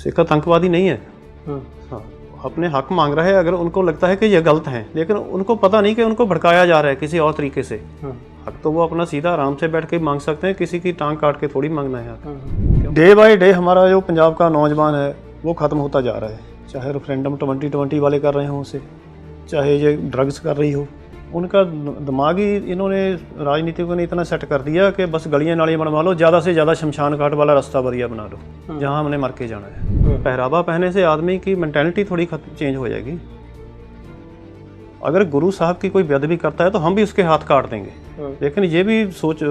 सिख आतंकवादी नहीं है। हाँ, अपने हक मांग रहा है। अगर उनको लगता है कि ये गलत है, लेकिन उनको पता नहीं कि उनको भड़काया जा रहा है किसी और तरीके से। हक तो वो अपना सीधा आराम से बैठ के मांग सकते हैं, किसी की टांग काट के थोड़ी मांगना है। डे बाय डे हमारा जो पंजाब का नौजवान है वो ख़त्म होता जा रहा है। चाहे रेफरेंडम 2020 वाले कर रहे हों उसे, चाहे ये ड्रग्स कर रही हो, उनका दिमाग ही इन्होंने राजनीतिकों ने इतना सेट कर दिया कि बस गलियां नालियां बनवा लो, ज़्यादा से ज़्यादा शमशान घाट वाला रास्ता बढ़िया बना लो जहां हमने मर के जाना है। पहरावा पहनने से आदमी की मेंटालिटी थोड़ी चेंज हो जाएगी। अगर गुरु साहब की कोई बेअदबी करता है तो हम भी उसके हाथ काट देंगे, लेकिन ये भी सोच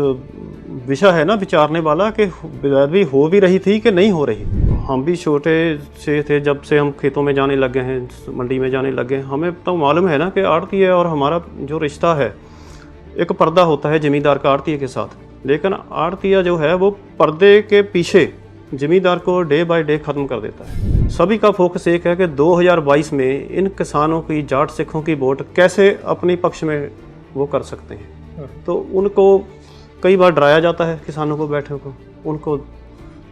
विषय है ना विचारने वाला कि बेअदबी हो भी रही थी कि नहीं हो रही। हम भी छोटे से थे जब से हम खेतों में जाने लगे हैं, मंडी में जाने लगे हैं, हमें तो मालूम है ना कि आड़ती है और हमारा जो रिश्ता है एक पर्दा होता है ज़मींदार का आड़तीय के साथ, लेकिन आड़तीय जो है वो पर्दे के पीछे ज़मींदार को डे बाय डे ख़त्म कर देता है। सभी का फोकस एक है कि 2022 में इन किसानों की, जाट सिखों की वोट कैसे अपने पक्ष में वो कर सकते हैं। तो उनको कई बार डराया जाता है, किसानों को बैठे को उनको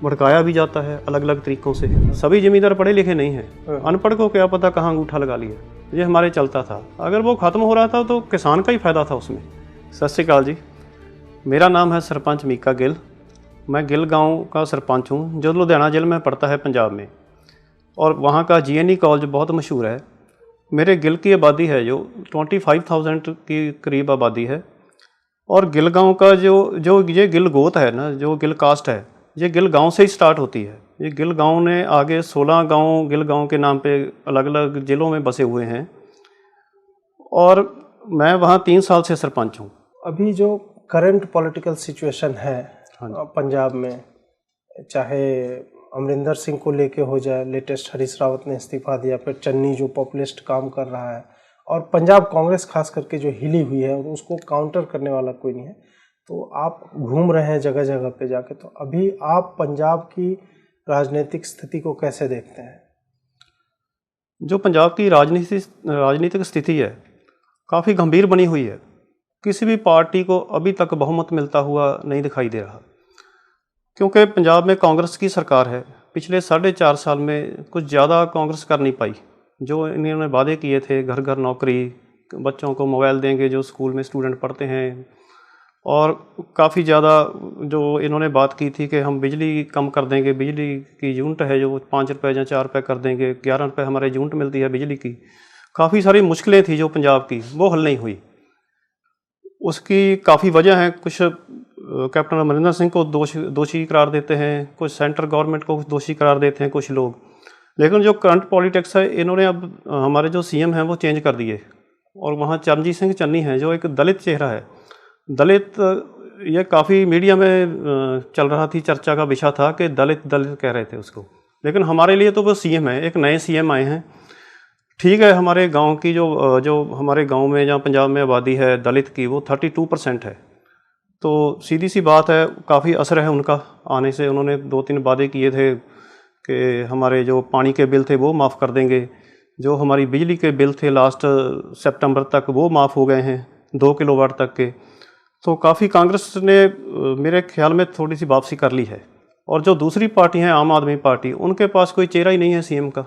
भड़काया भी जाता है अलग अलग तरीक़ों से। सभी ज़मींदार पढ़े लिखे नहीं हैं, अनपढ़ को क्या पता कहाँ अंगूठा लगा लिया। ये हमारे चलता था। अगर वो ख़त्म हो रहा था तो किसान का ही फ़ायदा था उसमें। सत श्री अकाल जी, मेरा नाम है सरपंच मीका गिल। मैं गिल गांव का सरपंच हूं जो लुधियाना जिले में पड़ता है पंजाब में, और वहां का GNE कॉलेज बहुत मशहूर है। मेरे गिल की आबादी है जो 25,000 की करीब आबादी है। और गिल गांव का जो ये गिल गोत है ना, जो गिल कास्ट है, ये गिल गांव से ही स्टार्ट होती है। ये गिल गांव ने आगे 16 गांव गिल गांव के नाम पे अलग अलग ज़िलों में बसे हुए हैं, और मैं वहाँ 3 साल से सरपंच हूँ। अभी जो करंट पॉलिटिकल सिचुएशन है पंजाब में, चाहे अमरिंदर सिंह को लेके हो जाए, लेटेस्ट हरीश रावत ने इस्तीफा दिया, फिर चन्नी जो पॉपुलिस्ट काम कर रहा है, और पंजाब कांग्रेस खास करके जो हिली हुई है और उसको काउंटर करने वाला कोई नहीं है। तो आप घूम रहे हैं जगह जगह पे जाके, तो अभी आप पंजाब की राजनीतिक स्थिति को कैसे देखते हैं? जो पंजाब की राजनीतिक स्थिति है काफ़ी गंभीर बनी हुई है। किसी भी पार्टी को अभी तक बहुमत मिलता हुआ नहीं दिखाई दे रहा, क्योंकि पंजाब में कांग्रेस की सरकार है। पिछले 4.5 साल में कुछ ज़्यादा कांग्रेस कर नहीं पाई। जो इन्होंने वादे किए थे, घर घर नौकरी, बच्चों को मोबाइल देंगे जो स्कूल में स्टूडेंट पढ़ते हैं, और काफ़ी ज़्यादा जो इन्होंने बात की थी कि हम बिजली कम कर देंगे, बिजली की यूनिट है जो 5 रुपये या 4 रुपये कर देंगे, 11 रुपये हमारे यूनिट मिलती है बिजली की। काफ़ी सारी मुश्किलें थी जो पंजाब की, वो हल नहीं हुई। उसकी काफ़ी वजह हैं। कुछ कैप्टन अमरिंदर सिंह को दोषी करार देते हैं, कुछ सेंट्रल गवर्नमेंट को दोषी करार देते हैं कुछ लोग, लेकिन जो करंट पॉलिटिक्स है इन्होंने अब हमारे जो CM हैं वो चेंज कर दिए, और वहाँ चरणजीत सिंह चन्नी हैं जो एक दलित चेहरा है। दलित ये काफ़ी मीडिया में चल रहा थी, चर्चा का विषय था कि दलित कह रहे थे उसको, लेकिन हमारे लिए तो वो CM है। एक नए CM आए हैं। ठीक है, हमारे गांव की जो हमारे गांव में जहाँ पंजाब में आबादी है दलित की, वो 32% है। तो सीधी सी बात है, काफ़ी असर है उनका आने से। उन्होंने 2-3 वादे किए थे कि हमारे जो पानी के बिल थे वो माफ़ कर देंगे, जो हमारी बिजली के बिल थे लास्ट सितंबर तक वो माफ़ हो गए हैं 2 किलोवाट तक के। तो काफ़ी कांग्रेस ने मेरे ख्याल में थोड़ी सी वापसी कर ली है। और जो दूसरी पार्टी है आम आदमी पार्टी, उनके पास कोई चेहरा ही नहीं है CM का,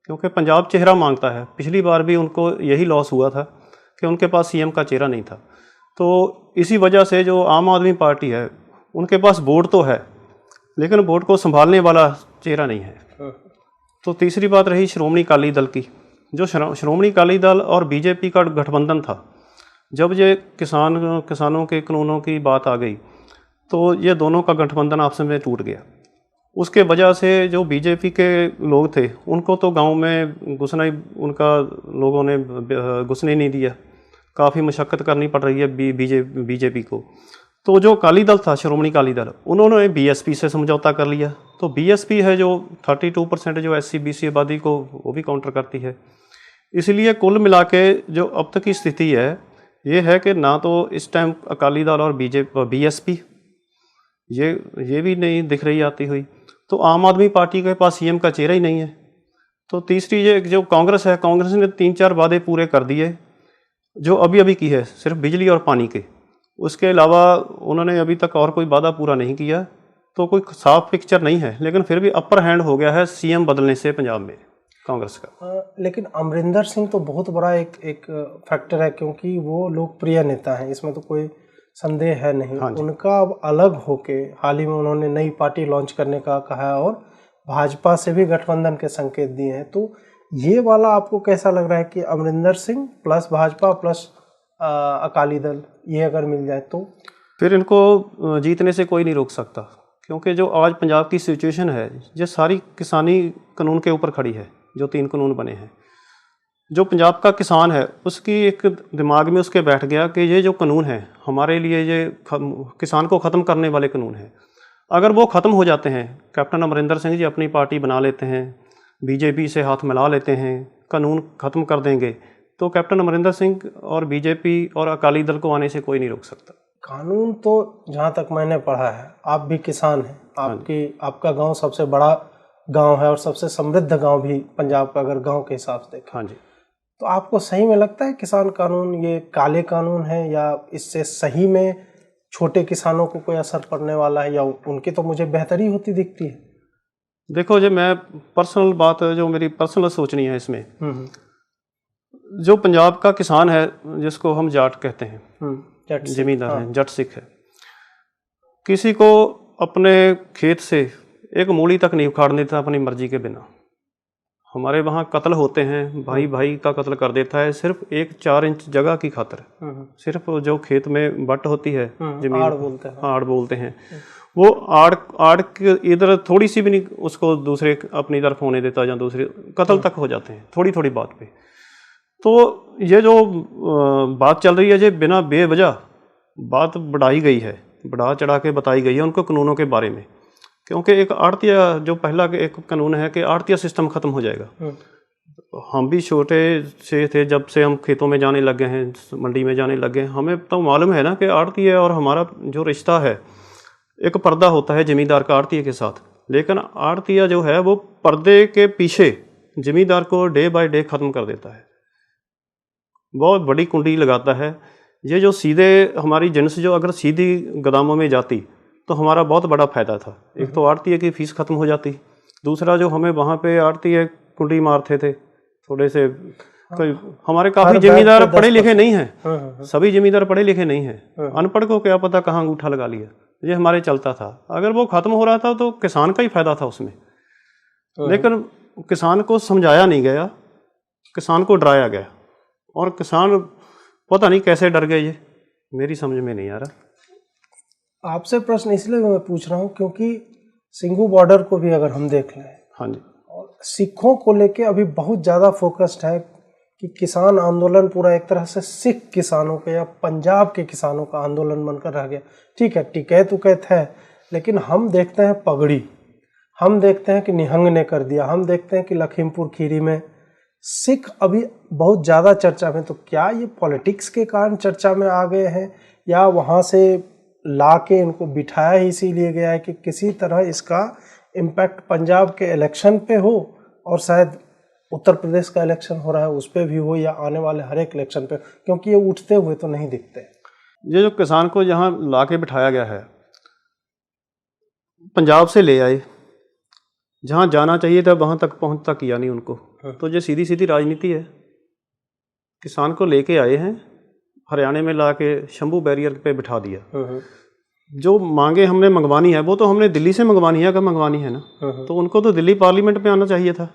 क्योंकि पंजाब चेहरा मांगता है। पिछली बार भी उनको यही लॉस हुआ था कि उनके पास CM का चेहरा नहीं था। तो इसी वजह से जो आम आदमी पार्टी है उनके पास वोट तो है, लेकिन वोट को संभालने वाला चेहरा नहीं है। तो तीसरी बात रही श्रोमणी अकाली दल की। जो श्रोमणी अकाली दल और BJP का गठबंधन था, जब ये किसानों के कानूनों की बात आ गई तो ये दोनों का गठबंधन आपस में टूट गया। उसके वजह से जो BJP के लोग थे उनको तो गांव में घुसना ही, उनका लोगों ने घुसने नहीं दिया। काफ़ी मशक्क़त करनी पड़ रही है BJP को। तो जो अकाली दल था, श्रोमणी अकाली दल, उन्होंने BSP से समझौता कर लिया। तो BSP है जो 32% जो SC BC आबादी को वो भी काउंटर करती है। इसलिए कुल मिला के जो अब तक की स्थिति है ये है कि ना तो इस टाइम अकाली दल और BSP ये भी नहीं दिख रही आती हुई। तो आम आदमी पार्टी के पास CM का चेहरा ही नहीं है। तो तीसरी ये जो कांग्रेस है, कांग्रेस ने 3-4 वादे पूरे कर दिए जो अभी की है, सिर्फ बिजली और पानी के। उसके अलावा उन्होंने अभी तक और कोई वादा पूरा नहीं किया। तो कोई साफ पिक्चर नहीं है, लेकिन फिर भी अपर हैंड हो गया है सीएम बदलने से पंजाब में कांग्रेस का। लेकिन अमरिंदर सिंह तो बहुत बड़ा एक फैक्टर है, क्योंकि वो लोकप्रिय नेता हैं, इसमें तो कोई संदेह है नहीं। उनका अब अलग होके हाल ही में उन्होंने नई पार्टी लॉन्च करने का कहा है और भाजपा से भी गठबंधन के संकेत दिए हैं। तो ये वाला आपको कैसा लग रहा है कि अमरिंदर सिंह प्लस भाजपा प्लस अकाली दल, ये अगर मिल जाए तो फिर इनको जीतने से कोई नहीं रोक सकता, क्योंकि जो आज पंजाब की सिचुएशन है ये सारी किसानी कानून के ऊपर खड़ी है। जो 3 कानून बने हैं, जो पंजाब का किसान है उसकी एक दिमाग में उसके बैठ गया कि ये जो कानून है हमारे लिए ये किसान को ख़त्म करने वाले कानून हैं। अगर वो ख़त्म हो जाते हैं, कैप्टन अमरिंदर सिंह जी अपनी पार्टी बना लेते हैं, बीजेपी से हाथ मिला लेते हैं, कानून ख़त्म कर देंगे, तो कैप्टन अमरिंदर सिंह और बीजेपी और अकाली दल को आने से कोई नहीं रोक सकता। कानून तो जहाँ तक मैंने पढ़ा है, आप भी किसान हैं, आपका गांव सबसे बड़ा गांव है और सबसे समृद्ध गांव भी पंजाब का, अगर गांव के हिसाब से देखें। हाँ जी। तो आपको सही में लगता है किसान कानून ये काले कानून है, या इससे सही में छोटे किसानों को कोई असर पड़ने वाला है, या उनकी तो मुझे बेहतरी होती दिखती है? देखो, जो मैं पर्सनल बात, जो मेरी पर्सनल सोचनी है इसमें, जो पंजाब का किसान है जिसको हम जाट कहते हैं, जमींदार हैं, जट सिख है, किसी को अपने खेत से एक मूली तक नहीं उखाड़ देता अपनी मर्जी के बिना। हमारे वहाँ कत्ल होते हैं, भाई भाई का कत्ल कर देता है सिर्फ 1-4 इंच जगह की खातर। सिर्फ जो खेत में बट होती है जमीन, आड़ बोलते हैं, वो आड़ के इधर थोड़ी सी भी नहीं उसको दूसरे अपनी तरफ होने देता, या दूसरे कत्ल तक हो जाते हैं थोड़ी थोड़ी बात पे। तो ये जो बात चल रही है, ये बिना बेवजह बात बढ़ाई गई है, बढ़ा चढ़ा के बताई गई है उनको कानूनों के बारे में। क्योंकि एक आड़तिया, जो पहला एक कानून है कि आड़तिया सिस्टम ख़त्म हो जाएगा। हम भी छोटे से थे, जब से हम खेतों में जाने लगे हैं, मंडी में जाने लगे हैं, हमें तो मालूम है ना कि आड़तिया और हमारा जो रिश्ता है, एक पर्दा होता है ज़मींदार का आड़तिया के साथ। लेकिन आड़तिया जो है वो पर्दे के पीछे ज़मींदार को डे बाय डे ख़त्म कर देता है, बहुत बड़ी कुंडी लगाता है। ये जो सीधे हमारी जिन्स जो अगर सीधी गोदामों में जाती तो हमारा बहुत बड़ा फ़ायदा था। एक तो आड़तिया की फ़ीस ख़त्म हो जाती, दूसरा जो हमें वहाँ पे आड़तिया कुंडी मारते थे थोड़े से, कोई हमारे काफ़ी ज़मींदार पढ़े लिखे नहीं हैं, सभी ज़मींदार पढ़े लिखे नहीं हैं, अनपढ़ को क्या पता कहाँ अंगूठा लगा लिया, ये हमारे चलता था। अगर वो ख़त्म हो रहा था तो किसान का ही फ़ायदा था उसमें, लेकिन किसान को समझाया नहीं गया, किसान को डराया गया, और किसान पता नहीं कैसे डर गए, ये मेरी समझ में नहीं आ रहा। आपसे प्रश्न इसलिए मैं पूछ रहा हूँ क्योंकि सिंघू बॉर्डर को भी अगर हम देख लें, हाँ जी, और सिखों को लेके अभी बहुत ज़्यादा फोकस्ड है कि किसान आंदोलन पूरा एक तरह से सिख किसानों के या पंजाब के किसानों का आंदोलन बनकर रह गया। ठीक है, टिकैत उकैत है, लेकिन हम देखते हैं पगड़ी, हम देखते हैं कि निहंग ने कर दिया, हम देखते हैं कि लखीमपुर खीरी में सिख अभी बहुत ज़्यादा चर्चा में। तो क्या ये पॉलिटिक्स के कारण चर्चा में आ गए हैं, या वहाँ से ला के इनको बिठाया ही इसीलिए गया है कि किसी तरह इसका इम्पैक्ट पंजाब के इलेक्शन पे हो, और शायद उत्तर प्रदेश का इलेक्शन हो रहा है उस पर भी हो, या आने वाले हर एक इलेक्शन पे, क्योंकि ये उठते हुए तो नहीं दिखते। ये जो किसान को यहाँ ला के बिठाया गया है, पंजाब से ले आए, जहाँ जाना चाहिए था वहाँ तक पहुँचता किया नहीं उनको। तो ये सीधी सीधी राजनीति है। किसान को लेके आए हैं, हरियाणा में ला के शंभू बैरियर पे बिठा दिया। जो मांगे हमने मंगवानी है वो तो हमने दिल्ली से मंगवानी है, अगर मंगवानी है ना, तो उनको तो दिल्ली पार्लियामेंट में आना चाहिए था।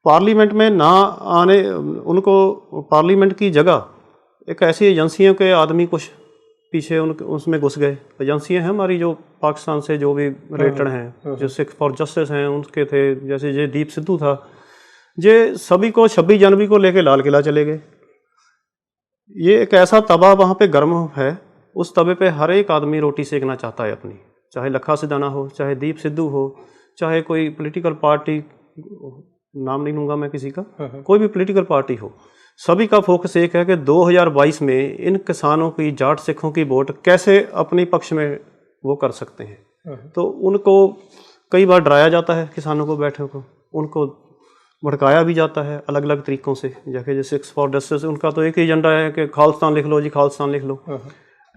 पार्लियामेंट में ना आने, उनको पार्लियामेंट की जगह एक ऐसी एजेंसियों के आदमी कुछ पीछे उसमें घुस गए। एजेंसियां हैं हमारी जो पाकिस्तान से जो भी रिलेटेड हैं, जो सिख फॉर जस्टिस हैं उनके थे, जैसे ये दीप सिद्धू था, ये सभी को 26 जनवरी को लेके लाल किला चले गए। ये एक ऐसा तवा वहाँ पे गर्म है, उस तवे पे हर एक आदमी रोटी सेकना चाहता है अपनी, चाहे लखा सिधाना हो, चाहे दीप सिद्धू हो, चाहे कोई पॉलिटिकल पार्टी, नाम नहीं लूँगा मैं किसी का, कोई भी पॉलिटिकल पार्टी हो, सभी का फोकस एक है कि 2022 में इन किसानों की, जाट सिखों की वोट कैसे अपने पक्ष में वो कर सकते हैं। तो उनको कई बार डराया जाता है, किसानों को, बैठे को उनको भड़काया भी जाता है अलग अलग तरीक़ों से। जैसे सिक्स फॉर जस्टिस, उनका तो एक ही एजेंडा है कि खालिस्तान लिख लो जी, खालिस्तान लिख लो।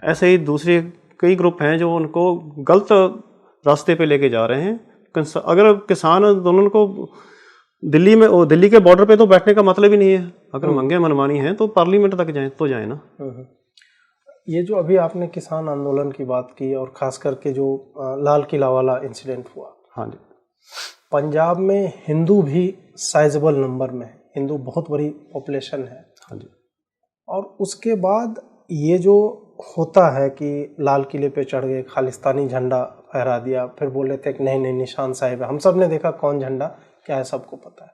ऐसे ही दूसरे कई ग्रुप हैं जो उनको गलत रास्ते पे लेके जा रहे हैं। अगर किसान आंदोलन को दिल्ली के बॉर्डर पे तो बैठने का मतलब ही नहीं है। अगर मांगे मनमानी हैं तो पार्लियामेंट तक जाए तो जाए ना। ये जो अभी आपने किसान आंदोलन की बात की और खास करके जो लाल किला वाला इंसिडेंट हुआ, हाँ जी, पंजाब में हिंदू भी साइजेबल नंबर में है, हिंदू बहुत बड़ी पॉपुलेशन है। हाँ जी। और उसके बाद ये जो होता है कि लाल किले पे चढ़ गए, खालिस्तानी झंडा फहरा दिया, फिर बोले थे कि नहीं नहीं निशान साहिब है। हम सब ने देखा कौन झंडा क्या है, सबको पता है।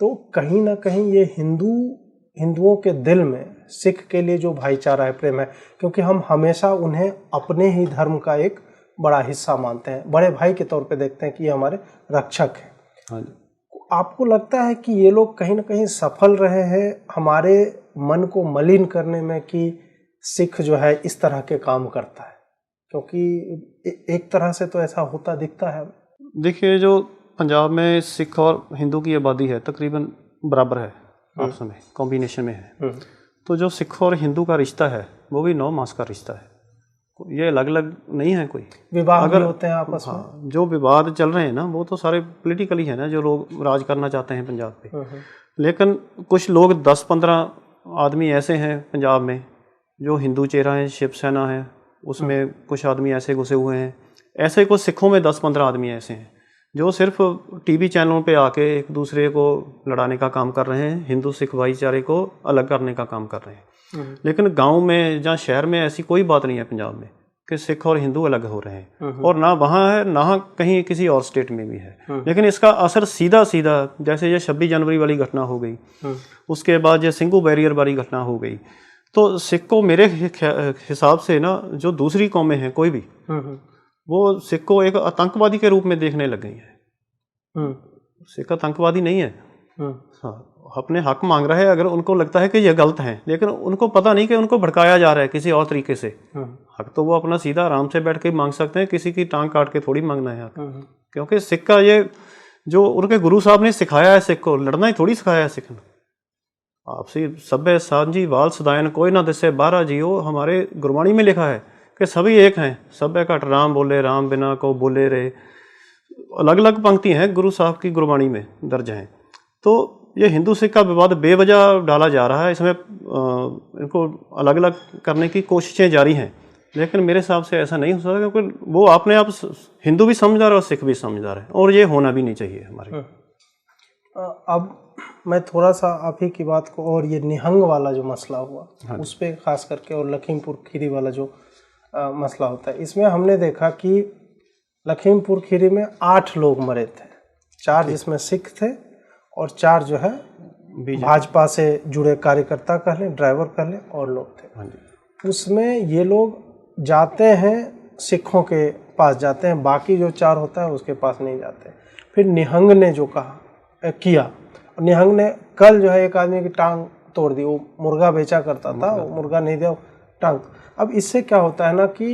तो कहीं ना कहीं ये हिंदुओं के दिल में सिख के लिए जो भाईचारा है, प्रेम है, क्योंकि हम हमेशा उन्हें अपने ही धर्म का एक बड़ा हिस्सा मानते हैं, बड़े भाई के तौर पे देखते हैं कि ये हमारे रक्षक हैं। हाँ जी। आपको लगता है कि ये लोग कहीं ना कहीं सफल रहे हैं हमारे मन को मलिन करने में कि सिख जो है इस तरह के काम करता है? क्योंकि एक तरह से तो ऐसा होता दिखता है। देखिए, जो पंजाब में सिख और हिंदू की आबादी है तकरीबन बराबर है, आपस में कॉम्बिनेशन में है। तो जो सिख और हिंदू का रिश्ता है वो भी 9 मास का रिश्ता है, ये अलग अलग नहीं है। कोई विवाह भी होते हैं आपस में। हाँ, जो विवाद चल रहे हैं ना वो तो सारे पॉलिटिकली है ना, जो लोग राज करना चाहते हैं पंजाब पे। लेकिन कुछ लोग 10-15 आदमी ऐसे हैं पंजाब में जो हिंदू चेहरा है, शिवसेना है, उसमें कुछ आदमी ऐसे घुसे हुए हैं। ऐसे कुछ सिखों में 10-15 आदमी ऐसे हैं जो सिर्फ टीवी चैनलों पे आके एक दूसरे को लड़ाने का काम कर रहे हैं, हिंदू सिख भाईचारे को अलग करने का काम कर रहे हैं। लेकिन गांव में या शहर में ऐसी कोई बात नहीं है पंजाब में कि सिख और हिंदू अलग हो रहे हैं, और ना वहाँ है ना कहीं किसी और स्टेट में भी है। लेकिन इसका असर सीधा जैसे ये 26 जनवरी वाली घटना हो गई, उसके बाद ये सिंघू बैरियर वाली घटना हो गई, तो सिख को मेरे हिसाब से ना जो दूसरी कौमें हैं कोई भी, वो सिख को एक आतंकवादी के रूप में देखने लग गई है। सिख आतंकवादी नहीं है। हाँ, अपने हक मांग रहा है, अगर उनको लगता है कि ये गलत है, लेकिन उनको पता नहीं कि उनको भड़काया जा रहा है किसी और तरीके से। हक तो वो अपना सीधा आराम से बैठ के मांग सकते हैं, किसी की टांग काट के थोड़ी मांगना है हक। क्योंकि सिख का ये जो उनके गुरु साहब ने सिखाया है, सिख को लड़ना ही थोड़ी सिखाया है। सिख ने आपसी सभ्य सांझी वाल सदायन कोई ना दिसे बारह जियो, हमारे गुरबाणी में लिखा है कि सभी एक हैं, सभ्य घट राम बोले, राम बिना को बोले रे। अलग अलग पंक्ति हैं गुरु साहब की गुरबाणी में दर्ज हैं। तो ये हिंदू सिख का विवाद बेवजह डाला जा रहा है, इसमें इनको अलग अलग करने की कोशिशें जारी हैं। लेकिन मेरे हिसाब से ऐसा नहीं हो सकता, क्योंकि वो अपने आप हिंदू भी समझदार और सिख भी समझदार है, और ये होना भी नहीं चाहिए हमारे। अब मैं थोड़ा सा आप ही की बात को, और ये निहंग वाला जो मसला हुआ, हाँ, उस पर खास करके, और लखीमपुर खीरी वाला जो मसला होता है, इसमें हमने देखा कि लखीमपुर खीरी में 8 लोग मरे थे, 4 जिसमें सिख थे और 4 जो है भाजपा से जुड़े कार्यकर्ता कह लें, ड्राइवर कह लें, और लोग थे। उसमें ये लोग जाते हैं सिखों के पास जाते हैं, बाकी जो 4 होता है उसके पास नहीं जाते। फिर निहंग ने जो किया, निहंग ने कल जो है एक आदमी की टांग तोड़ दी। वो मुर्गा बेचा करता था, वो मुर्गा नहीं दिया, टांग। अब इससे क्या होता है ना कि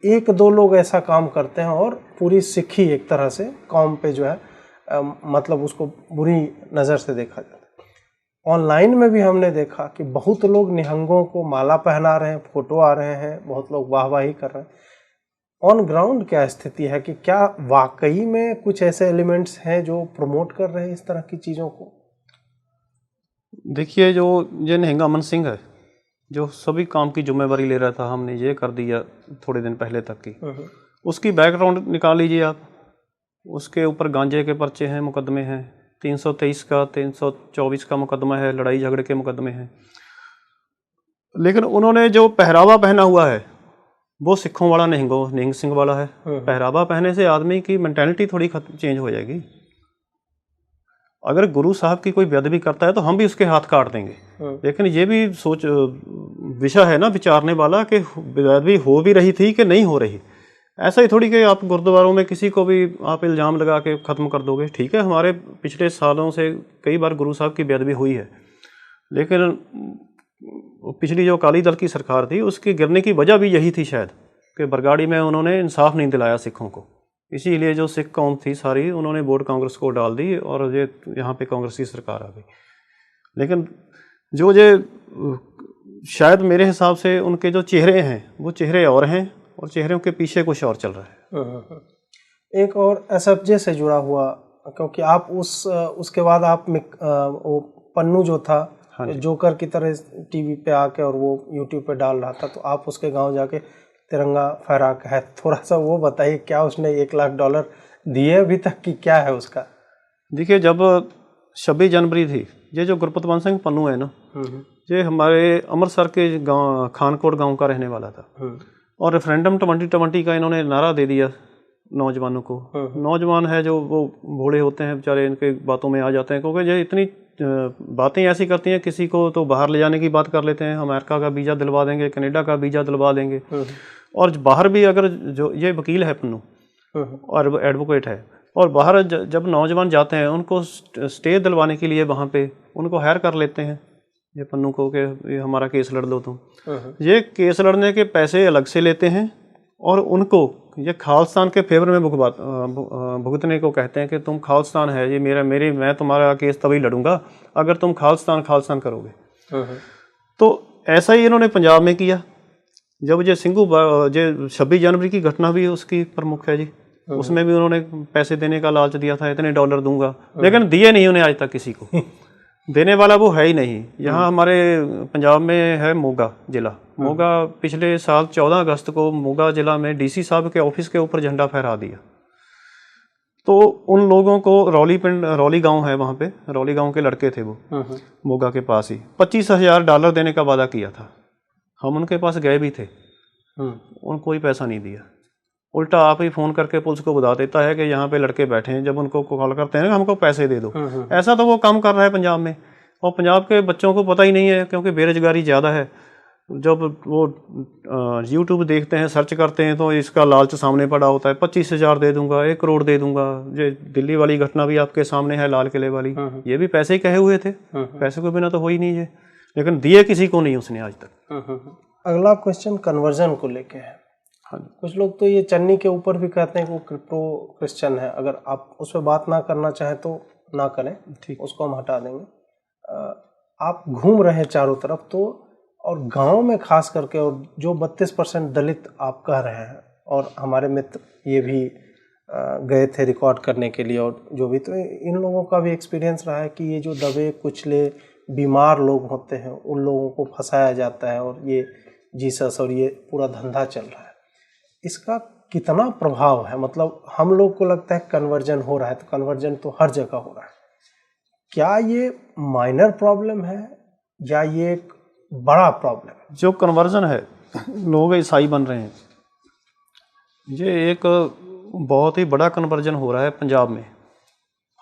1-2 लोग ऐसा काम करते हैं और पूरी सिखी एक तरह से कौम पे जो है मतलब उसको बुरी नज़र से देखा जाता है। ऑनलाइन में भी हमने देखा कि बहुत लोग निहंगों को माला पहना रहे हैं, फोटो आ रहे हैं, बहुत लोग वाहवाही कर रहे हैं। ऑन ग्राउंड क्या स्थिति है कि क्या वाकई में कुछ ऐसे एलिमेंट्स हैं जो प्रमोट कर रहे हैं इस तरह की चीज़ों को? देखिए, जो ये निहंग अमन सिंह है, जो सभी काम की जिम्मेवारी ले रहा था, हमने ये कर दिया थोड़े दिन पहले तक की, उसकी बैकग्राउंड निकाल लीजिए आप। उसके ऊपर गांजे के पर्चे हैं, मुकदमे हैं, 323 का 324 का मुकदमा है, लड़ाई झगड़े के मुकदमे हैं। लेकिन उन्होंने जो पहरावा पहना हुआ है वो सिखों वाला निहंग सिंह वाला है। पहरावा पहने से आदमी की मेंटालिटी थोड़ी चेंज हो जाएगी। अगर गुरु साहब की कोई बेअदबी करता है तो हम भी उसके हाथ काट देंगे, लेकिन ये भी विषय है ना विचारने वाला कि बेअदबी हो भी रही थी कि नहीं हो रही। ऐसा ही थोड़ी कि आप गुरुद्वारों में किसी को भी आप इल्ज़ाम लगा के ख़त्म कर दोगे। ठीक है, हमारे पिछले सालों से कई बार गुरु साहब की बेअदबी हुई है, लेकिन पिछली जो अकाली दल की सरकार थी उसके गिरने की वजह भी यही थी शायद, कि बरगाड़ी में उन्होंने इंसाफ नहीं दिलाया सिखों को। इसीलिए जो सिख कौम थी सारी, उन्होंने वोट कांग्रेस को डाल दी और ये यहाँ पे कांग्रेस की सरकार आ गई। लेकिन जो ये शायद मेरे हिसाब से उनके जो चेहरे हैं वो चेहरे और हैं, और चेहरों के पीछे कुछ और चल रहा है। एक और एसएफजे से जुड़ा हुआ, क्योंकि आप उसके बाद आप वो पन्नू जो था, जोकर की तरह टीवी पे आके और वो यूट्यूब पे डाल रहा था, तो आप उसके गांव जाके तिरंगा फहरा के है, थोड़ा सा वो बताइए क्या उसने $1 लाख दिए अभी तक की, क्या है उसका? देखिए, जब 26 जनवरी थी, ये जो गुरपतवंत सिंह पन्नू है ना, ये हमारे अमृतसर के गांव खानकोट गांव का रहने वाला था, और रेफरेंडम 2020 का इन्होंने नारा दे दिया नौजवानों को। नौजवान है जो वो भोले होते हैं बेचारे, इनके बातों में आ जाते हैं, क्योंकि ये इतनी बातें ऐसी करती हैं, किसी को तो बाहर ले जाने की बात कर लेते हैं, अमेरिका का वीज़ा दिलवा देंगे, कनाडा का वीज़ा दिलवा देंगे, और बाहर भी अगर जो ये वकील है पन्नू और एडवोकेट है, और बाहर जब नौजवान जाते हैं उनको स्टे दिलवाने के लिए वहाँ पे उनको हायर कर लेते हैं ये पन्नू को कि ये हमारा केस लड़ दो तुम। ये केस लड़ने के पैसे अलग से लेते हैं और उनको ये खालिस्तान के फेवर में भुगतने को कहते हैं कि तुम खालिस्तान है, ये मैं तुम्हारा केस तभी लड़ूंगा अगर तुम खालिस्तान करोगे। तो ऐसा ही इन्होंने पंजाब में किया। जब ये सिंघू जो 26 जनवरी की घटना भी उसकी प्रमुख है जी, उसमें भी उन्होंने पैसे देने का लालच दिया था, इतने $1 दूंगा, लेकिन दिए नहीं उन्हें आज तक किसी को। देने वाला वो है ही नहीं। यहाँ हमारे पंजाब में है मोगा जिला। मोगा पिछले साल 14 अगस्त को मोगा जिला में डीसी साहब के ऑफिस के ऊपर झंडा फहरा दिया। तो उन लोगों को रौली गांव है, वहाँ पे रौली गांव के लड़के थे वो, मोगा के पास ही $25,000 देने का वादा किया था। हम उनके पास गए भी थे, उनको कोई पैसा नहीं दिया। उल्टा आप ही फ़ोन करके पुलिस को बता देता है कि यहाँ पे लड़के बैठे हैं, जब उनको कॉल करते हैं हमको पैसे दे दो। ऐसा तो वो काम कर रहा है पंजाब में, और पंजाब के बच्चों को पता ही नहीं है क्योंकि बेरोजगारी ज़्यादा है। जब वो यूट्यूब देखते हैं, सर्च करते हैं, तो इसका लालच सामने पड़ा होता है, 25,000 दे दूंगा, 1 करोड़ दे दूंगा। ये दिल्ली वाली घटना भी आपके सामने है, लाल किले वाली, ये भी पैसे ही कहे हुए थे, पैसे के बिना तो हो ही नहीं है, लेकिन दिए किसी को नहीं उसने आज तक। अगला क्वेश्चन कन्वर्जन को लेके है। कुछ लोग तो ये चन्नी के ऊपर भी कहते हैं कि वो क्रिप्टो क्रिश्चियन है। अगर आप उस पर बात ना करना चाहें तो ना करें, ठीक, उसको हम हटा देंगे। आप घूम रहे हैं चारों तरफ तो, और गांव में खास करके, और जो 32% दलित आप कह रहे हैं, और हमारे मित्र ये भी गए थे रिकॉर्ड करने के लिए, और जो भी, तो इन लोगों का भी एक्सपीरियंस रहा है कि ये जो दबे कुचले बीमार लोग होते हैं उन लोगों को फंसाया जाता है, और ये जीसस और ये पूरा धंधा चल रहा है। इसका कितना प्रभाव है? मतलब हम लोग को लगता है कन्वर्जन हो रहा है, तो कन्वर्जन तो हर जगह हो रहा है। क्या ये माइनर प्रॉब्लम है या ये एक बड़ा प्रॉब्लम है? जो कन्वर्जन है, लोग ईसाई बन रहे हैं, ये एक बहुत ही बड़ा कन्वर्जन हो रहा है पंजाब में।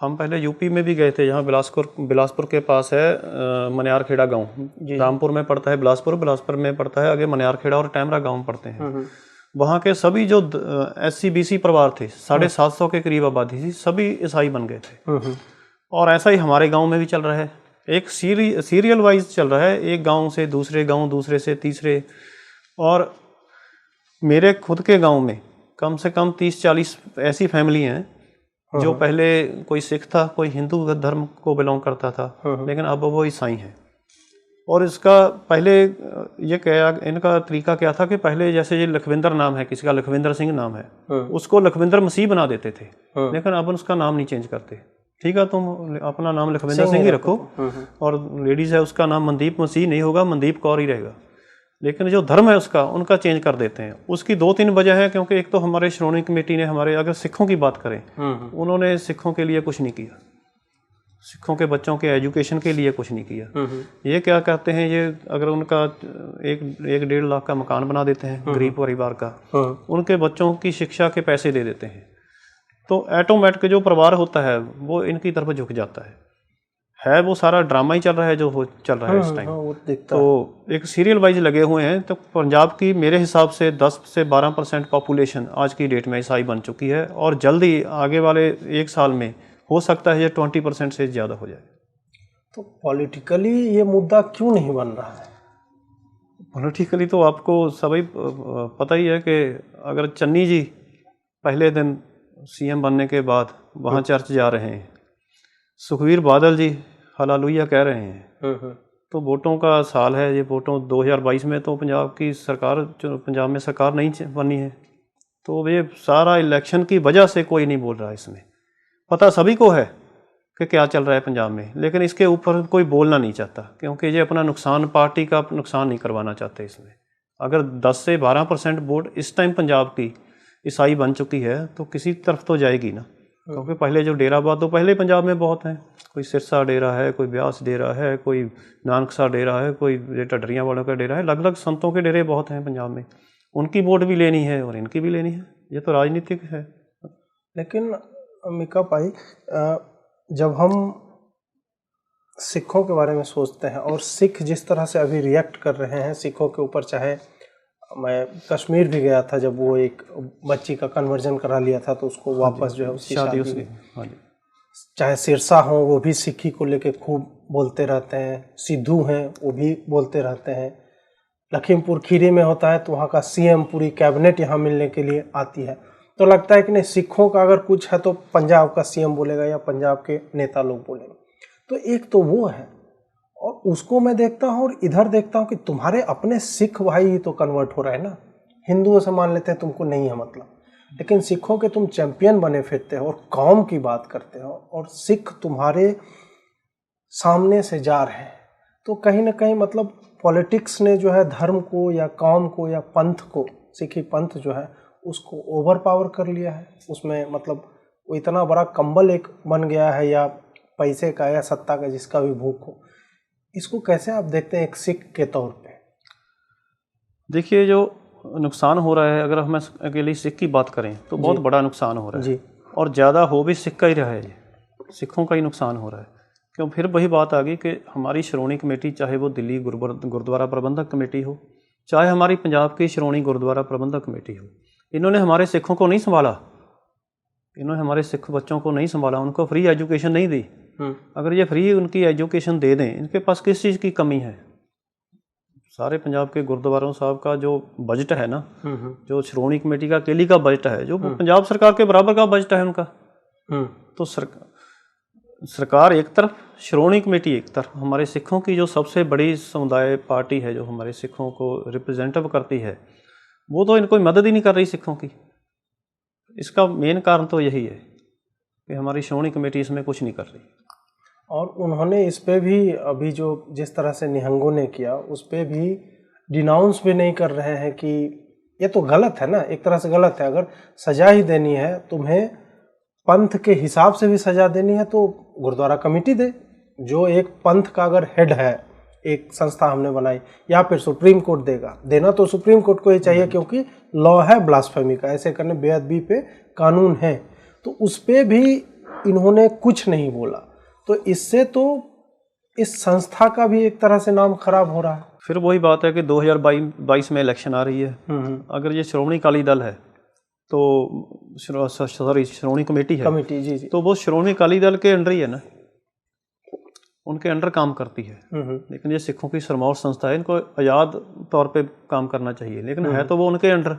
हम पहले यूपी में भी गए थे, यहाँ बिलासपुर के पास है मनियार खेड़ा गाँव, रामपुर में पड़ता है बिलासपुर में पड़ता है, आगे मनियार खेड़ा और टैमरा गाँव पड़ते हैं। वहाँ के सभी जो SC-BC परिवार थे, 750 के करीब आबादी थी, सभी ईसाई बन गए थे। और ऐसा ही हमारे गांव में भी चल रहा है, एक सीरियल वाइज चल रहा है, एक गांव से दूसरे गांव, दूसरे से तीसरे। और मेरे खुद के गांव में कम से कम 30-40 ऐसी फैमिली हैं जो पहले कोई सिख था, कोई हिंदू धर्म को बिलोंग करता था, लेकिन अब वो ईसाई हैं। और इसका पहले ये क्या, इनका तरीका क्या था कि पहले जैसे ये लखविंदर नाम है किसी का, लखविंदर सिंह नाम है, उसको लखविंदर मसीह बना देते थे, लेकिन अब उसका नाम नहीं चेंज करते। ठीक है, तुम अपना नाम लखविंदर सिंह ही रखो, और लेडीज़ है उसका नाम मनदीप मसीह नहीं होगा, मनदीप कौर ही रहेगा, लेकिन जो धर्म है उसका उनका चेंज कर देते हैं। उसकी 2-3 वजह है, क्योंकि एक तो हमारे श्रोमणी कमेटी ने, हमारे अगर सिखों की बात करें, उन्होंने सिखों के लिए कुछ नहीं किया, सिखों के बच्चों के एजुकेशन के लिए कुछ नहीं किया। ये क्या कहते हैं, ये अगर उनका 1-1.5 लाख का मकान बना देते हैं गरीब परिवार का, उनके बच्चों की शिक्षा के पैसे दे देते हैं, तो ऑटोमेटिक जो परिवार होता है वो इनकी तरफ झुक जाता है। वो सारा ड्रामा ही चल रहा है जो चल रहा है इस टाइम। तो एक सीरियल वाइज लगे हुए हैं। तो पंजाब की मेरे हिसाब से 10 से 12% पॉपुलेशन आज की डेट में ईसाई बन चुकी है, और जल्दी आगे वाले 1 साल में हो सकता है ये 20% से ज़्यादा हो जाए। तो पॉलिटिकली ये मुद्दा क्यों नहीं बन रहा है? पॉलिटिकली तो आपको सभी पता ही है कि अगर चन्नी जी पहले दिन CM बनने के बाद वहाँ चर्च जा रहे हैं, सुखबीर बादल जी हालेलुया कह रहे हैं, तो वोटों का साल है ये। वोटों 2022 में तो पंजाब की सरकार, जो पंजाब में सरकार नहीं बनी है, तो ये सारा इलेक्शन की वजह से कोई नहीं बोल रहा इसमें। पता सभी को है कि क्या चल रहा है पंजाब में, लेकिन इसके ऊपर कोई बोलना नहीं चाहता, क्योंकि ये अपना नुकसान, पार्टी का नुकसान नहीं करवाना चाहते इसमें। अगर 10 से 12% वोट इस टाइम पंजाब की ईसाई बन चुकी है तो किसी तरफ तो जाएगी ना, क्योंकि पहले जो डेराबाद तो पहले पंजाब में बहुत हैं, कोई सिरसा डेरा है, कोई ब्यास डेरा है, कोई नानकसा डेरा है, कोई ढडरियाँ वालों का डेरा है, अलग अलग संतों के डेरे बहुत हैं पंजाब में। उनकी वोट भी लेनी है और इनकी भी लेनी है, ये तो राजनीतिक है। लेकिन मिका भाई, जब हम सिखों के बारे में सोचते हैं और सिख जिस तरह से अभी रिएक्ट कर रहे हैं सिखों के ऊपर, चाहे मैं कश्मीर भी गया था, जब वो एक बच्ची का कन्वर्जन करा लिया था तो उसको वापस जो है उसकी शादी उसकी, चाहे सिरसा हो वो भी सिक्खी को लेके खूब बोलते रहते हैं, सिद्धू हैं वो भी बोलते रहते हैं, लखीमपुर खीरी में होता है तो वहाँ का सीएम पूरी कैबिनेट यहाँ मिलने के लिए आती है। तो लगता है कि नहीं, सिखों का अगर कुछ है तो पंजाब का सीएम बोलेगा या पंजाब के नेता लोग बोलेंगे। तो एक तो वो है, और उसको मैं देखता हूँ और इधर देखता हूँ कि तुम्हारे अपने सिख भाई ही तो कन्वर्ट हो रहे हैं ना। हिंदुओं से मान लेते हैं तुमको नहीं है मतलब, लेकिन सिखों के तुम चैंपियन बने फिरते हो और कौम की बात करते हो, और सिख तुम्हारे सामने से जा रहे हैं। तो कहीं ना कहीं मतलब पॉलिटिक्स ने जो है धर्म को या कौम को या पंथ को, सिखी पंथ जो है उसको ओवर पावर कर लिया है। उसमें मतलब वो इतना बड़ा कंबल एक बन गया है, या पैसे का या सत्ता का, जिसका भी भूख हो। इसको कैसे आप देखते हैं एक सिख के तौर पे? देखिए, जो नुकसान हो रहा है, अगर हम अकेले सिख की बात करें तो बहुत बड़ा नुकसान हो रहा है जी। और ज़्यादा हो भी सिख का ही रहा है, ये सिखों का ही नुकसान हो रहा है। क्यों? फिर वही बात आ गई कि हमारी श्रोमणी कमेटी, चाहे वो दिल्ली गुरुद्वारा प्रबंधक कमेटी हो, चाहे हमारी पंजाब की श्रोमणी गुरुद्वारा प्रबंधक कमेटी हो, इन्होंने हमारे सिखों को नहीं संभाला, इन्होंने हमारे सिख बच्चों को नहीं संभाला, उनको फ्री एजुकेशन नहीं दी। अगर ये फ्री उनकी एजुकेशन दे दें, इनके पास किस चीज़ की कमी है? सारे पंजाब के गुरुद्वारों साहब का जो बजट है ना, जो श्रोमणी कमेटी का अकेली का बजट है, जो पंजाब सरकार के बराबर का बजट है उनका। तो सरकार एक तरफ, श्रोमणी कमेटी एक तरफ, हमारे सिखों की जो सबसे बड़ी समुदाय पार्टी है, जो हमारे सिखों को रिप्रेजेंटेटिव करती है, वो तो इनको मदद ही नहीं कर रही सिखों की। इसका मेन कारण तो यही है कि हमारी श्रोमणी कमेटी इसमें कुछ नहीं कर रही। और उन्होंने इस पे भी अभी जो जिस तरह से निहंगों ने किया, उस पे भी डिनाउंस भी नहीं कर रहे हैं कि ये तो गलत है ना, एक तरह से गलत है। अगर सजा ही देनी है, तुम्हें पंथ के हिसाब से भी सजा देनी है तो गुरुद्वारा कमेटी दे, जो एक पंथ का अगर हेड है, एक संस्था हमने बनाई, या फिर सुप्रीम कोर्ट देगा। देना तो सुप्रीम कोर्ट को ही चाहिए, क्योंकि लॉ है ब्लास्फेमी का, ऐसे करने बेअदबी पे कानून है। तो उस पे भी इन्होंने कुछ नहीं बोला, तो इससे तो इस संस्था का भी एक तरह से नाम खराब हो रहा है। फिर वही बात है कि 2022 में इलेक्शन आ रही है। अगर ये श्रोमणी अकाली दल है तो श्रोमणी कमेटी है, जी। तो वो श्रोमणी अकाली दल के अंडर ही है ना, उनके अंडर काम करती है। लेकिन ये सिखों की सरमौर संस्था है, इनको आज़ाद तौर पे काम करना चाहिए, लेकिन है तो वो उनके अंडर।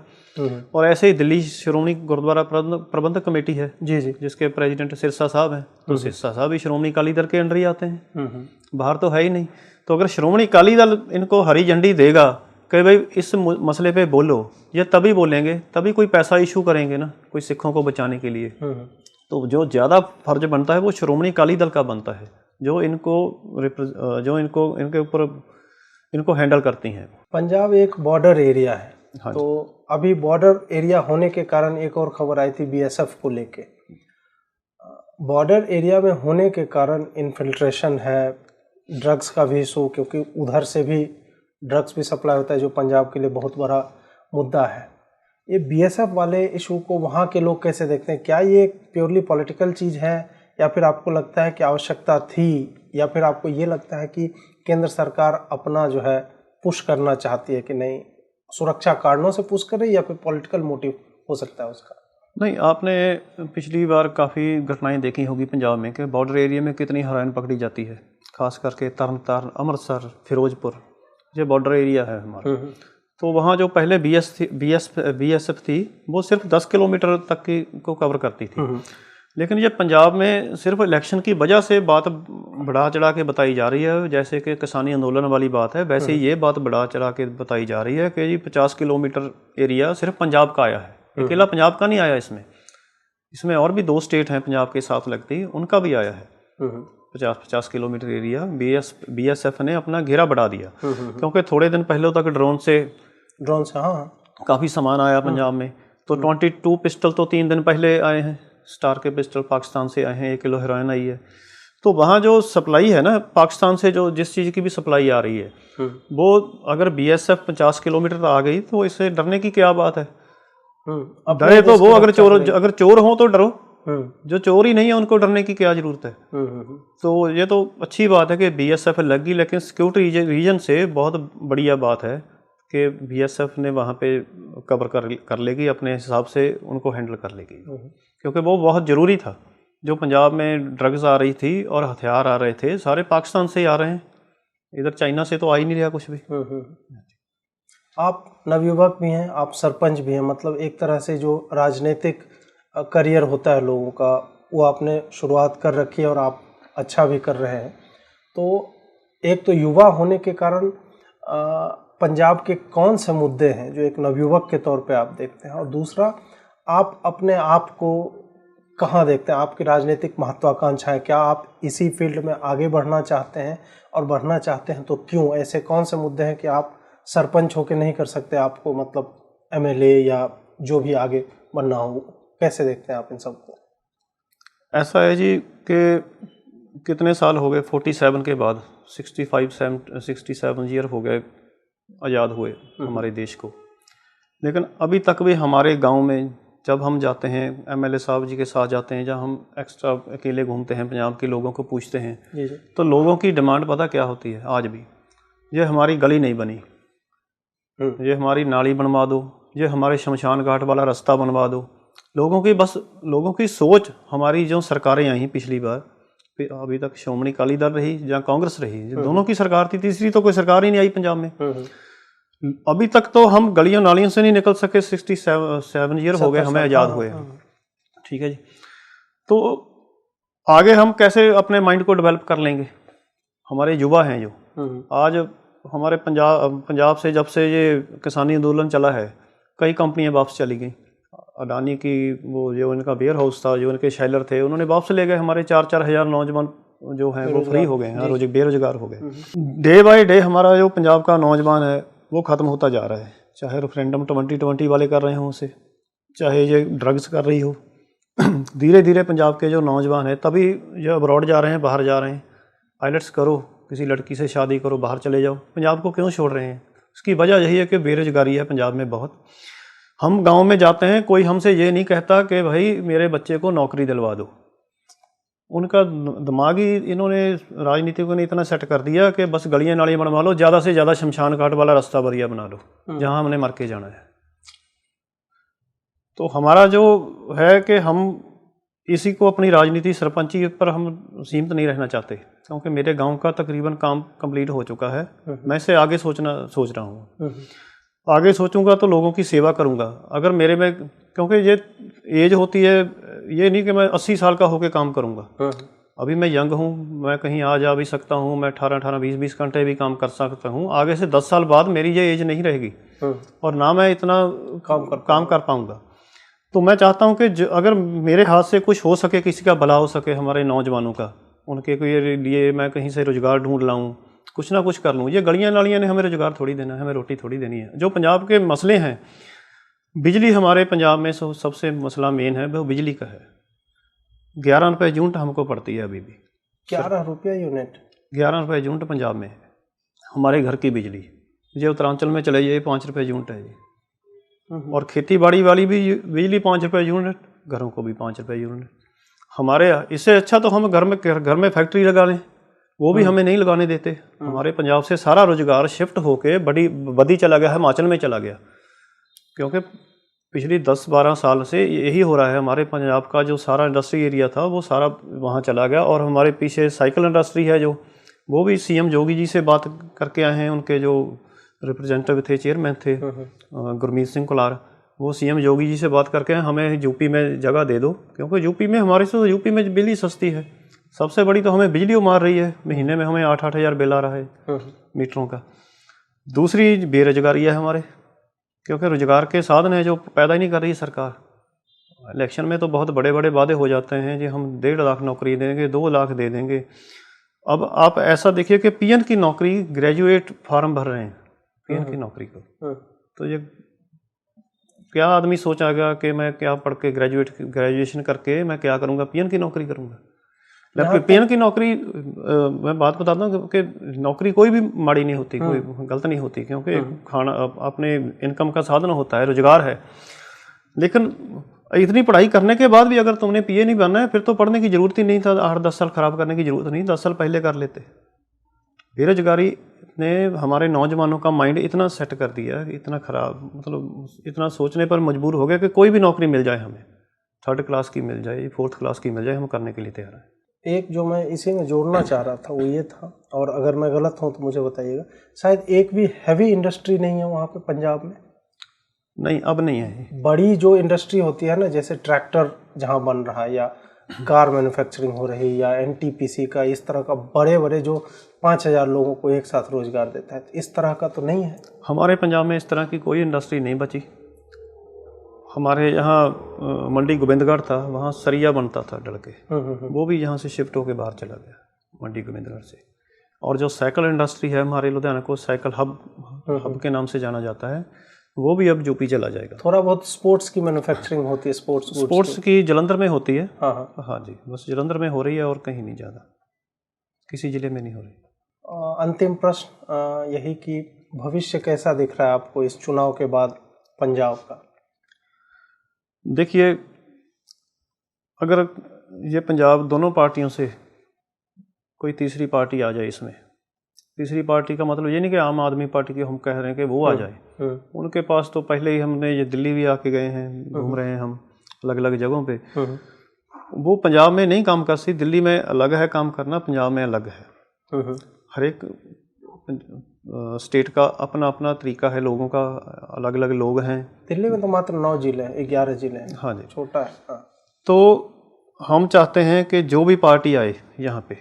और ऐसे ही दिल्ली श्रोमणी गुरुद्वारा प्रबंधक कमेटी है जी, जिसके प्रेसिडेंट सिरसा साहब हैं, तो सिरसा साहब भी श्रोमणी अकाली दल के अंडर ही आते हैं, बाहर तो है ही नहीं। तो अगर श्रोमणी अकाली दल इनको हरी झंडी देगा कि भाई इस मसले पे बोलो, ये तभी बोलेंगे, तभी कोई पैसा इशू करेंगे ना कोई सिखों को बचाने के लिए। तो जो ज़्यादा फर्ज बनता है वो श्रोमणी अकाली दल का बनता है, जो इनके ऊपर इनको हैंडल करती हैं। पंजाब एक बॉर्डर एरिया है। हाँ, तो अभी बॉर्डर एरिया होने के कारण एक और खबर आई थी बीएसएफ को लेके। बॉर्डर एरिया में होने के कारण इन्फिल्ट्रेशन है, ड्रग्स का भी इशू, क्योंकि उधर से भी ड्रग्स भी सप्लाई होता है, जो पंजाब के लिए बहुत बड़ा मुद्दा है। ये बीएसएफ वाले इशू को वहाँ के लोग कैसे देखते हैं? क्या ये प्योरली पॉलिटिकल चीज़ है, या फिर आपको लगता है कि आवश्यकता थी, या फिर आपको ये लगता है कि केंद्र सरकार अपना जो है पुश करना चाहती है कि नहीं, सुरक्षा कारणों से पुश कर रही, या फिर पॉलिटिकल मोटिव हो सकता है उसका? नहीं, आपने पिछली बार काफ़ी घटनाएं देखी होगी पंजाब में कि बॉर्डर एरिया में कितनी हेरोइन पकड़ी जाती है, खास करके तरनतारन, अमृतसर, फिरोजपुर, ये बॉर्डर एरिया है हमारा। तो वहाँ जो पहले बीएसएफ थी वो सिर्फ 10 किलोमीटर तक की को कवर करती थी, लेकिन ये पंजाब में सिर्फ इलेक्शन की वजह से बात बढ़ा चढ़ा के बताई जा रही है। जैसे कि किसानी आंदोलन वाली बात है, वैसे ये बात बढ़ा चढ़ा के बताई जा रही है कि जी 50 किलोमीटर एरिया सिर्फ पंजाब का आया है। अकेला पंजाब का नहीं आया इसमें, इसमें और भी 2 स्टेट हैं पंजाब के साथ लगती, उनका भी आया है। 50 किलोमीटर एरिया BSF ने अपना घेरा बढ़ा दिया, क्योंकि थोड़े दिन पहले तक ड्रोन से हाँ काफ़ी सामान आया पंजाब में। तो 22 पिस्टल तो 3 दिन पहले आए हैं, स्टार के पिस्टल पाकिस्तान से आए हैं, 1 किलो हेरोइन आई है। तो वहाँ जो सप्लाई है ना पाकिस्तान से, जो जिस चीज़ की भी सप्लाई आ रही है वो अगर BSF 50 किलोमीटर आ गई तो इससे डरने की क्या बात है। डरे तो वो अगर चोर हो तो डरो, जो चोर ही नहीं है उनको डरने की क्या जरूरत है। तो ये तो अच्छी बात है कि BSF लगी, लेकिन सिक्योरिटी रीजन से बहुत बढ़िया बात है कि BSF ने वहाँ पे कवर कर लेगी, अपने हिसाब से उनको हैंडल कर लेगी, क्योंकि वो बहुत ज़रूरी था। जो पंजाब में ड्रग्स आ रही थी और हथियार आ रहे थे सारे पाकिस्तान से ही आ रहे हैं, इधर चाइना से तो आ ही नहीं रहा कुछ भी। आप नवयुवक भी हैं, आप सरपंच भी हैं, मतलब एक तरह से जो राजनीतिक करियर होता है लोगों का वो आपने शुरुआत कर रखी है और आप अच्छा भी कर रहे हैं। तो एक तो युवा होने के कारण पंजाब के कौन से मुद्दे हैं जो एक नवयुवक के तौर पे आप देखते हैं, और दूसरा आप अपने आप को कहाँ देखते हैं, आपकी राजनीतिक महत्वाकांक्षा है, क्या आप इसी फील्ड में आगे बढ़ना चाहते हैं, और बढ़ना चाहते हैं तो क्यों? ऐसे कौन से मुद्दे हैं कि आप सरपंच होके नहीं कर सकते, आपको मतलब MLA या जो भी आगे बनना हो, कैसे देखते हैं आप इन सबको? ऐसा है जी कि कितने साल हो गए, 47 के बाद 67 ईयर हो गए आज़ाद हुए हमारे देश को, लेकिन अभी तक भी हमारे गांव में जब हम जाते हैं MLA साहब जी के साथ जाते हैं, जब हम एक्स्ट्रा अकेले घूमते हैं, पंजाब के लोगों को पूछते हैं जी। तो लोगों की डिमांड पता क्या होती है आज भी? ये हमारी गली नहीं बनी, ये हमारी नाली बनवा दो, ये हमारे शमशान घाट वाला रास्ता बनवा दो। लोगों की सोच, हमारी जो सरकारें आई पिछली बार, अभी तक श्रोमणी अकाली दल रही या कांग्रेस रही, दोनों की सरकार थी, तीसरी तो कोई सरकार ही नहीं आई पंजाब में। अभी तक तो हम गलियों नालियों से नहीं निकल सके। 67 ईयर हो गए हमें आज़ाद हुए। ठीक है जी, तो आगे हम कैसे अपने माइंड को डेवलप कर लेंगे? हमारे युवा हैं जो आज हमारे पंजाब से जब से ये किसानी आंदोलन चला है, कई कंपनियां वापस चली गई। अडानी की वो जो इनका वेयर हाउस था, जो इनके शेलर थे, उन्होंने वापस ले गए। हमारे 4-4 हज़ार नौजवान जो हैं वो फ्री हो गए हैं, बेरोजगार हो गए। डे बाय डे हमारा जो पंजाब का नौजवान है वो ख़त्म होता जा रहा है, चाहे रेफरेंडम 2020 वाले कर रहे हों उसे, चाहे ये ड्रग्स कर रही हो। धीरे धीरे पंजाब के जो नौजवान हैं तभी जो अब्रॉड जा रहे हैं, बाहर जा रहे हैं। आइलेट्स करो, किसी लड़की से शादी करो, बाहर चले जाओ। पंजाब को क्यों छोड़ रहे हैं? उसकी वजह यही है कि बेरोजगारी है पंजाब में बहुत। हम गांव में जाते हैं, कोई हमसे ये नहीं कहता कि भाई मेरे बच्चे को नौकरी दिलवा दो। उनका दिमाग ही इन्होंने राजनीतिकों ने इतना सेट कर दिया कि बस गलियां नालियां बनवा लो, ज़्यादा से ज़्यादा शमशान घाट वाला रास्ता बढ़िया बना लो जहां हमने मर के जाना है। तो हमारा जो है कि हम इसी को अपनी राजनीति सरपंची पर हम सीमित नहीं रहना चाहते, क्योंकि मेरे गांव का तकरीबन काम कंप्लीट हो चुका है। मैं इससे आगे सोच रहा हूँ। आगे सोचूंगा तो लोगों की सेवा करूंगा। अगर मेरे में, क्योंकि ये एज होती है, ये नहीं कि मैं 80 साल का होकर काम करूंगा। अभी मैं यंग हूँ, मैं कहीं आ जा भी सकता हूँ, मैं 18-18, 20-20 घंटे भी काम कर सकता हूँ। आगे से 10 साल बाद मेरी ये एज नहीं रहेगी और ना मैं इतना काम कर पाऊँगा। तो मैं चाहता हूँ कि अगर मेरे हाथ से कुछ हो सके, किसी का भला हो सके, हमारे नौजवानों का, उनके लिए मैं कहीं से रोज़गार ढूंढ लाऊँ, कुछ ना कुछ कर लूँ। ये गलियाँ नालियाँ ने हमें रोज़गार थोड़ी देना है, हमें रोटी थोड़ी देनी है। जो पंजाब के मसले हैं, बिजली हमारे पंजाब में सबसे मसला मेन है, वो बिजली का है। 11 रुपये यूनिट हमको पड़ती है अभी भी। 11 रुपये यूनिट? 11 रुपये यूनिट पंजाब में है हमारे घर की बिजली। ये उत्तरांचल में चले जाइए 5 रुपये यूनिट है जी। और खेती बाड़ी वाली भी बिजली 5 रुपये यूनिट, घरों को भी 5 रुपये यूनिट। हमारे इससे अच्छा तो हम घर में फैक्ट्री लगा लें, वो भी हमें नहीं लगाने देते। हमारे पंजाब से सारा रोजगार शिफ्ट होके बदी चला गया है, हिमाचल में चला गया। क्योंकि पिछली 10-12 साल से यही हो रहा है। हमारे पंजाब का जो सारा इंडस्ट्री एरिया था वो सारा वहाँ चला गया। और हमारे पीछे साइकिल इंडस्ट्री है जो, वो भी CM जोगी जी से बात करके आए हैं। उनके जो रिप्रेजेंटेटिव थे, चेयरमैन थे गुरमीत सिंह कुलार, वो CM जोगी जी से बात करके हमें यूपी में जगह दे दो, क्योंकि यूपी में हमारे से यूपी में बिजली सस्ती है। सबसे बड़ी तो हमें बिजली मार रही है, महीने में हमें 8-8 हज़ार बिल आ रहा है मीटरों का। दूसरी बेरोजगारी है हमारे क्योंकि रोजगार के साधन है जो पैदा ही नहीं कर रही सरकार। इलेक्शन में तो बहुत बड़े बड़े वादे हो जाते हैं जी, हम 1.5 लाख नौकरी देंगे, 2 लाख दे देंगे। अब आप ऐसा देखिए कि पीएन की नौकरी, ग्रेजुएट फार्म भर रहे हैं पीएन की नौकरी को, तो ये क्या आदमी सोचेगा कि मैं क्या पढ़ के ग्रेजुएशन करके मैं क्या करूँगा, पीएन की नौकरी करूँगा। पीएन की नौकरी, मैं बात बताता हूँ कि नौकरी कोई भी माड़ी नहीं होती, कोई गलत नहीं होती, क्योंकि खाना अपने इनकम का साधन होता है, रोजगार है। लेकिन इतनी पढ़ाई करने के बाद भी अगर तुमने पीए नहीं बनना है, फिर तो पढ़ने की जरूरत ही नहीं था, 8-10 साल खराब करने की जरूरत नहीं, 10 साल पहले कर लेते। बेरोजगारी ने हमारे नौजवानों का माइंड इतना सेट कर दिया, इतना खराब, मतलब इतना सोचने पर मजबूर हो गया कि कोई भी नौकरी मिल जाए हमें, 3rd क्लास की मिल जाए, 4th क्लास की मिल जाए, हम करने के लिए तैयार हैं। एक जो मैं इसी में जोड़ना चाह रहा था वो ये था, और अगर मैं गलत हूँ तो मुझे बताइएगा, शायद एक भी हैवी इंडस्ट्री नहीं है वहाँ पे पंजाब में। नहीं, अब नहीं है। बड़ी जो इंडस्ट्री होती है ना, जैसे ट्रैक्टर जहाँ बन रहा है, या कार मैन्युफैक्चरिंग हो रही है, या एनटीपीसी का, इस तरह का बड़े बड़े जो 5000 लोगों को एक साथ रोजगार देता है, तो इस तरह का तो नहीं है हमारे पंजाब में। इस तरह की कोई इंडस्ट्री नहीं बची। हमारे यहाँ मंडी गोविंदगढ़ था, वहाँ सरिया बनता था डल के, वो भी यहाँ से शिफ्ट होकर बाहर चला गया, मंडी गोविंदगढ़ से। और जो साइकिल इंडस्ट्री है हमारे लुधियाना को साइकिल हब के नाम से जाना जाता है, वो भी अब यूपी चला जाएगा। थोड़ा बहुत स्पोर्ट्स की मैन्युफैक्चरिंग होती है, स्पोर्ट्स की जलंधर में होती है। हाँ जी, बस जलंधर में हो रही है और कहीं नहीं, ज़्यादा किसी जिले में नहीं हो रही। अंतिम प्रश्न यही कि भविष्य कैसा दिख रहा है आपको इस चुनाव के बाद पंजाब का? देखिए, अगर ये पंजाब दोनों पार्टियों से कोई तीसरी पार्टी आ जाए, इसमें तीसरी पार्टी का मतलब ये नहीं कि आम आदमी पार्टी की हम कह रहे हैं कि वो आ जाए, उनके पास तो पहले ही हमने ये दिल्ली भी आके गए हैं, घूम रहे हैं हम अलग अलग जगहों पे। वो पंजाब में नहीं काम कर सकती। दिल्ली में अलग है काम करना, पंजाब में अलग है। हर एक स्टेट का अपना अपना तरीका है, लोगों का अलग अलग लोग हैं। दिल्ली में तो मात्र 9 जिले हैं, 11 जिले हैं। हाँ जी, छोटा है। हाँ। तो हम चाहते हैं कि जो भी पार्टी आए यहाँ पे,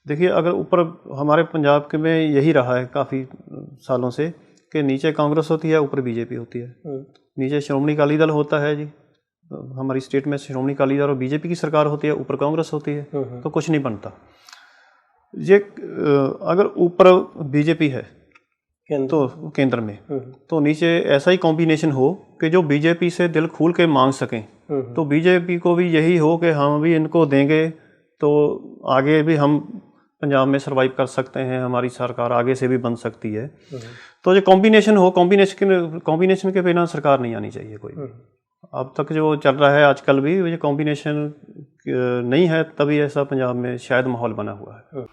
देखिए अगर ऊपर हमारे पंजाब के में यही रहा है काफ़ी सालों से कि नीचे कांग्रेस होती है, ऊपर बीजेपी होती है, नीचे श्रोमणी अकाली दल होता है जी, हमारी स्टेट में श्रोमणी अकाली दल और बीजेपी की सरकार होती है, ऊपर कांग्रेस होती है, तो कुछ नहीं बनता। ये अगर ऊपर बीजेपी है तो केंद्र में, तो नीचे ऐसा ही कॉम्बिनेशन हो कि जो बीजेपी से दिल खोल के मांग सकें, तो बीजेपी को भी यही हो कि हम भी इनको देंगे तो आगे भी हम पंजाब में सर्वाइव कर सकते हैं, हमारी सरकार आगे से भी बन सकती है। तो जो कॉम्बिनेशन हो, कॉम्बिनेशन के बिना सरकार नहीं आनी चाहिए कोई। अब तक जो चल रहा है आजकल भी ये कॉम्बिनेशन नहीं है, तभी ऐसा पंजाब में शायद माहौल बना हुआ है।